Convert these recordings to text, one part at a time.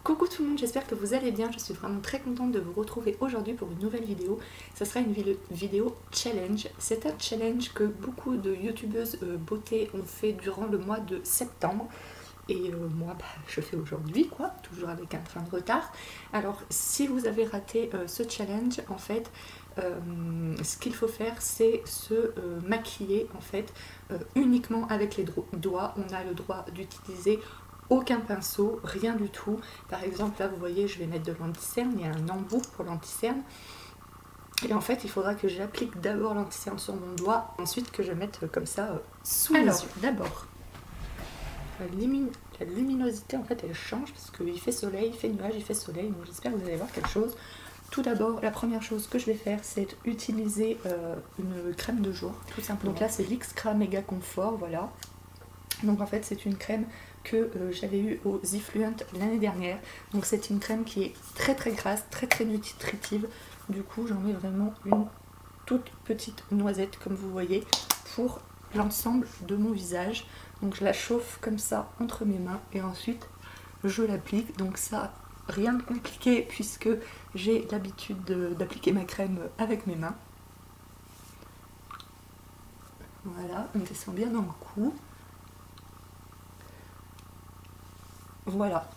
Coucou tout le monde, j'espère que vous allez bien, je suis vraiment très contente de vous retrouver aujourd'hui pour une nouvelle vidéo. Ce sera une vidéo challenge. C'est un challenge que beaucoup de youtubeuses beauté ont fait durant le mois de septembre. Et moi, je fais aujourd'hui, quoi, toujours avec un train de retard. Alors, si vous avez raté ce challenge, en fait, ce qu'il faut faire, c'est se maquiller, en fait, uniquement avec les doigts. On a le droit d'utiliser aucun pinceau, rien du tout. Par exemple, là, vous voyez, je vais mettre de l'anti-cerne. Il y a un embout pour l'anti-cerne. Et en fait, il faudra que j'applique d'abord l'anti-cerne sur mon doigt, ensuite que je mette comme ça sous les yeux. Alors, d'abord, la luminosité, en fait, elle change parce qu'il fait soleil, il fait nuage, il fait soleil. Donc, j'espère que vous allez voir quelque chose. Tout d'abord, la première chose que je vais faire, c'est utiliser une crème de jour, tout simplement. Donc là, c'est l'X-Cra Mega Confort, voilà. Donc en fait, c'est une crème que j'avais eue au Zifluent l'année dernière. Donc c'est une crème qui est très très grasse, très très nutritive. Du coup, j'en mets vraiment une toute petite noisette, comme vous voyez, pour l'ensemble de mon visage. Donc je la chauffe comme ça entre mes mains et ensuite je l'applique. Donc ça, rien de compliqué puisque j'ai l'habitude d'appliquer ma crème avec mes mains. Voilà, on descend bien dans le cou. Voilà.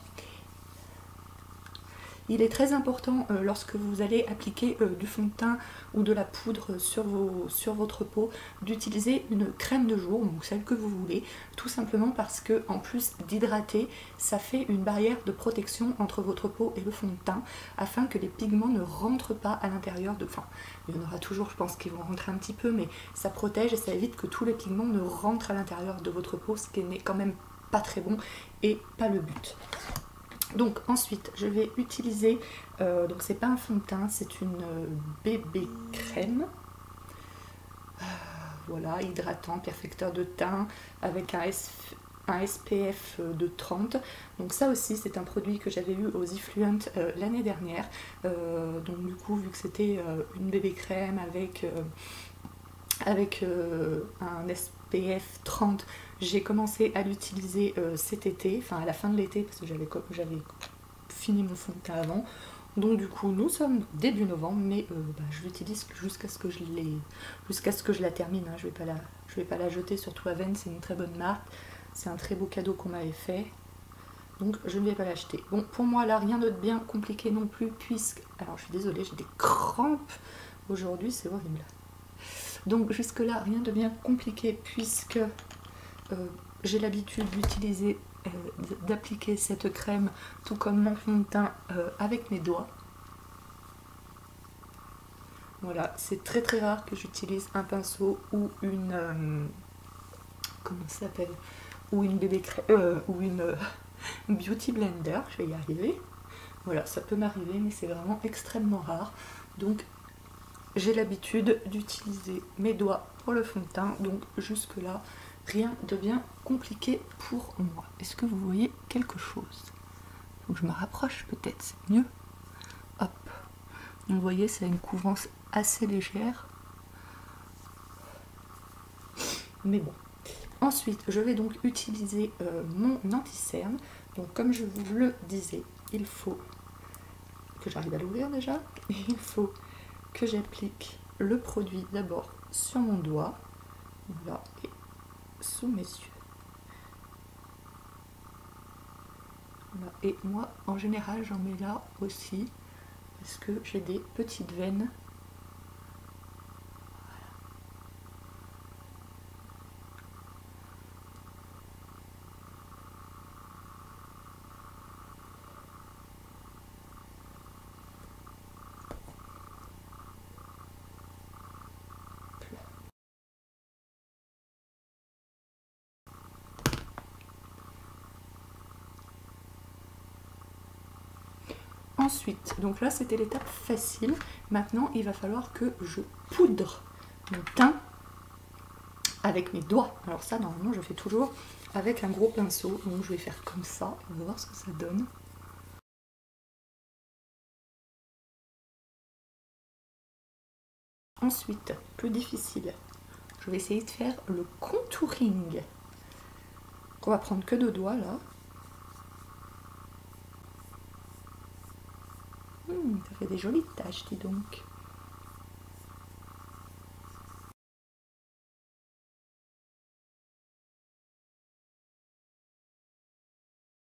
Il est très important lorsque vous allez appliquer du fond de teint ou de la poudre sur votre peau d'utiliser une crème de jour, donc celle que vous voulez, tout simplement parce que en plus d'hydrater, ça fait une barrière de protection entre votre peau et le fond de teint afin que les pigments ne rentrent pas à l'intérieur de... Enfin, il y en aura toujours, je pense, qui vont rentrer un petit peu, mais ça protège et ça évite que tous les pigments ne rentrent à l'intérieur de votre peau, ce qui n'est quand même pas très bon et pas le but. Donc ensuite je vais utiliser, donc c'est pas un fond de teint, c'est une bébé crème, voilà, hydratant, perfecteur de teint avec un SPF de 30. Donc ça aussi c'est un produit que j'avais eu aux Zifluent l'année dernière. Donc du coup, vu que c'était une bébé crème avec un SPF 30, j'ai commencé à l'utiliser cet été, enfin à la fin de l'été, parce que j'avais fini mon fond de teint avant. Donc du coup, nous sommes début novembre, mais je l'utilise jusqu'à ce que je la termine. Hein. Je vais pas la jeter, surtout Aven, c'est une très bonne marque. C'est un très beau cadeau qu'on m'avait fait. Donc je ne vais pas l'acheter. Bon, pour moi, là, rien de bien compliqué non plus, puisque... Alors, je suis désolée, j'ai des crampes aujourd'hui, c'est horrible. Donc jusque là, rien de bien compliqué, puisque j'ai l'habitude d'utiliser, d'appliquer cette crème, tout comme mon fond de teint, avec mes doigts. Voilà, c'est très très rare que j'utilise un pinceau ou une... comment ça s'appelle? Ou une bébé crème... ou une beauty blender, je vais y arriver. Voilà, ça peut m'arriver, mais c'est vraiment extrêmement rare. Donc j'ai l'habitude d'utiliser mes doigts pour le fond de teint, donc jusque là, rien de bien compliqué pour moi. Est-ce que vous voyez quelque chose? Faut que je me rapproche peut-être, c'est mieux. Hop. Donc vous voyez, c'est une couvrance assez légère. Mais bon. Ensuite, je vais donc utiliser mon anti-cerne. Donc comme je vous le disais, il faut que j'arrive à l'ouvrir déjà. Et il faut que j'applique le produit d'abord sur mon doigt, voilà, et sous mes yeux. Voilà. Et moi, en général, j'en mets là aussi, parce que j'ai des petites veines. Ensuite, donc là c'était l'étape facile. Maintenant il va falloir que je poudre mon teint avec mes doigts. Alors ça normalement je fais toujours avec un gros pinceau. Donc je vais faire comme ça, on va voir ce que ça donne. Ensuite, plus difficile, je vais essayer de faire le contouring. On va prendre que 2 doigts là. fait des jolies taches, dis donc.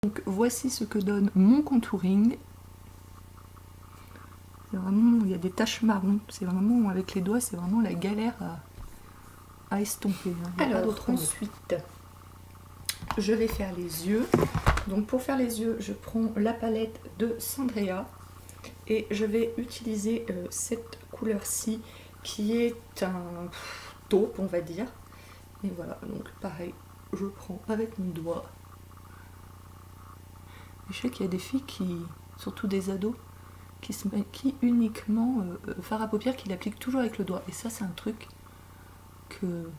Donc voici ce que donne mon contouring. Vraiment, il y a des taches marron. C'est vraiment, avec les doigts, c'est vraiment la galère à estomper. Alors ensuite, je vais faire les yeux. Donc pour faire les yeux, je prends la palette de Sandrea et je vais utiliser cette couleur-ci qui est un taupe, on va dire. Et voilà, donc pareil, je prends avec mon doigt. Je sais qu'il y a des filles qui, surtout des ados, qui uniquement fard à paupières, qui l'appliquent toujours avec le doigt. Et ça, c'est un truc que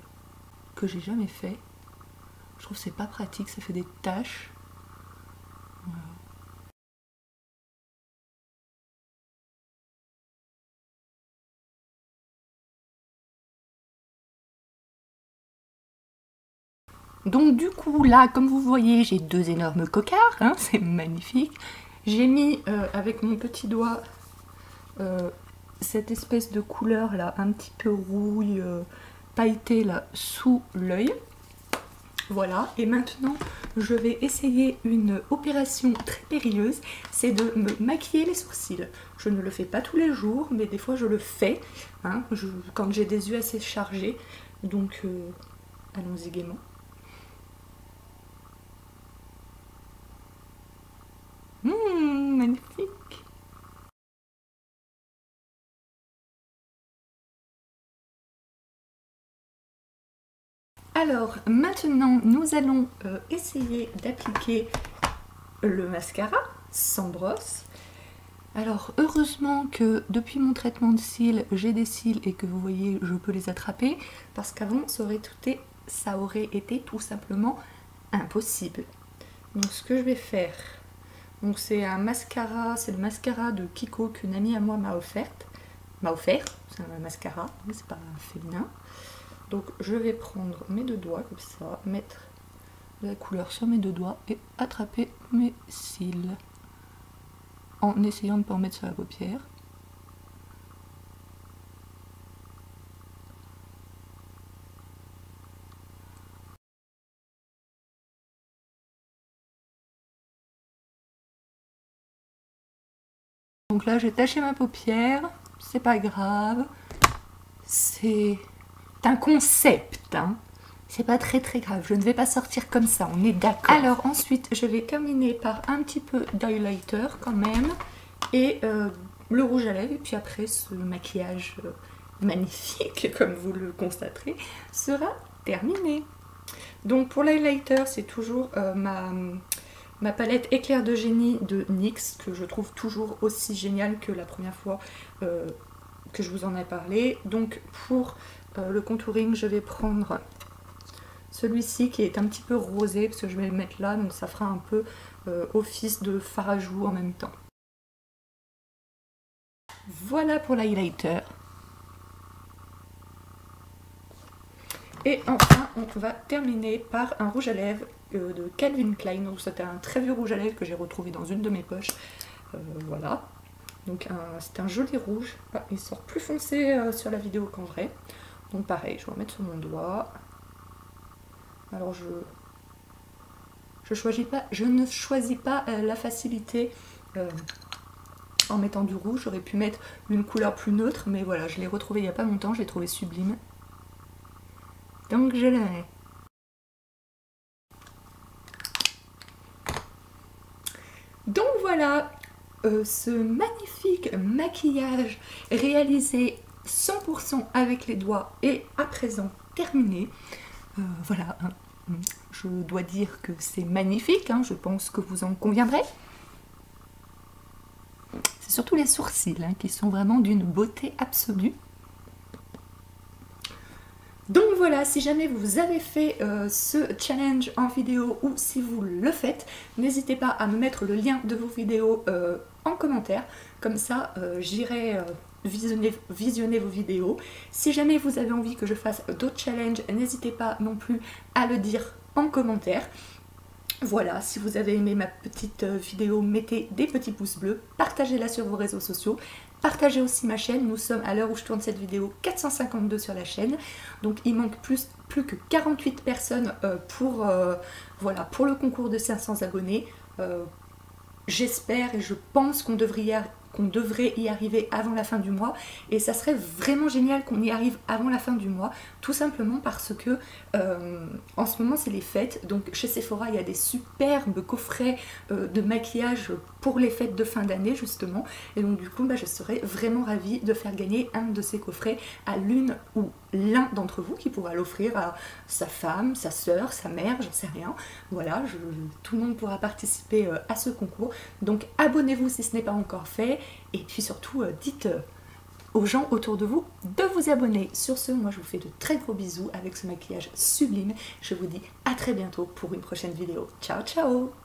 j'ai jamais fait. Je trouve que c'est pas pratique, ça fait des taches. Voilà. Donc du coup là, comme vous voyez, j'ai deux énormes cocards, hein, c'est magnifique. J'ai mis avec mon petit doigt cette espèce de couleur là, un petit peu rouille, pailletée là, sous l'œil. Voilà, et maintenant je vais essayer une opération très périlleuse, c'est de me maquiller les sourcils. Je ne le fais pas tous les jours, mais des fois je le fais, hein, quand j'ai des yeux assez chargés. Donc allons-y gaiement. Magnifique. Alors maintenant nous allons essayer d'appliquer le mascara sans brosse. Alors heureusement que depuis mon traitement de cils, j'ai des cils et que vous voyez je peux les attraper, parce qu'avant ça aurait été tout simplement impossible. Donc ce que je vais faire, donc c'est un mascara, c'est le mascara de Kiko qu'une amie à moi m'a offert, c'est un mascara, c'est pas un féminin. Donc je vais prendre mes deux doigts comme ça, mettre de la couleur sur mes deux doigts et attraper mes cils en essayant de ne pas en mettre sur la paupière. Donc là j'ai taché ma paupière, c'est pas grave, c'est un concept, hein. C'est pas très grave, je ne vais pas sortir comme ça, on est d'accord. Alors ensuite je vais terminer par un petit peu d'highlighter quand même, et le rouge à lèvres, et puis après ce maquillage magnifique, comme vous le constaterez, sera terminé. Donc pour l'highlighter, c'est toujours ma palette Éclair de génie de NYX, que je trouve toujours aussi géniale que la première fois que je vous en ai parlé. Donc pour le contouring, je vais prendre celui-ci qui est un petit peu rosé, parce que je vais le mettre là, donc ça fera un peu office de fard à joues en même temps. Voilà pour l'highlighter. Et enfin, on va terminer par un rouge à lèvres de Calvin Klein. Donc c'était un très vieux rouge à lèvres que j'ai retrouvé dans une de mes poches. Voilà. Donc c'est un joli rouge. Ah, il sort plus foncé sur la vidéo qu'en vrai. Donc pareil, je vais en mettre sur mon doigt. Alors je ne choisis pas la facilité en mettant du rouge. J'aurais pu mettre une couleur plus neutre, mais voilà, je l'ai retrouvé il n'y a pas longtemps, je l'ai trouvé sublime. Donc je la mets. Donc voilà, ce magnifique maquillage réalisé 100% avec les doigts est à présent terminé. Voilà, hein. Je dois dire que c'est magnifique, hein, je pense que vous en conviendrez. C'est surtout les sourcils hein, qui sont vraiment d'une beauté absolue. Donc voilà, si jamais vous avez fait ce challenge en vidéo ou si vous le faites, n'hésitez pas à me mettre le lien de vos vidéos en commentaire. Comme ça, j'irai visionner vos vidéos. Si jamais vous avez envie que je fasse d'autres challenges, n'hésitez pas non plus à le dire en commentaire. Voilà, si vous avez aimé ma petite vidéo, mettez des petits pouces bleus, partagez-la sur vos réseaux sociaux, partagez aussi ma chaîne. Nous sommes, à l'heure où je tourne cette vidéo, 452 sur la chaîne, donc il manque plus que 48 personnes voilà, pour le concours de 500 abonnés. J'espère et je pense qu'on devrait y arriver avant la fin du mois, et ça serait vraiment génial qu'on y arrive avant la fin du mois, tout simplement parce que en ce moment c'est les fêtes, donc chez Sephora il y a des superbes coffrets de maquillage pour les fêtes de fin d'année justement, et donc du coup je serais vraiment ravie de faire gagner un de ces coffrets à l'une ou l'un d'entre vous qui pourra l'offrir à sa femme, sa soeur, sa mère, j'en sais rien. Voilà, tout le monde pourra participer à ce concours. Donc abonnez-vous si ce n'est pas encore fait, et puis surtout dites aux gens autour de vous de vous abonner. Sur ce, moi je vous fais de très gros bisous avec ce maquillage sublime. Je vous dis à très bientôt pour une prochaine vidéo. Ciao ciao!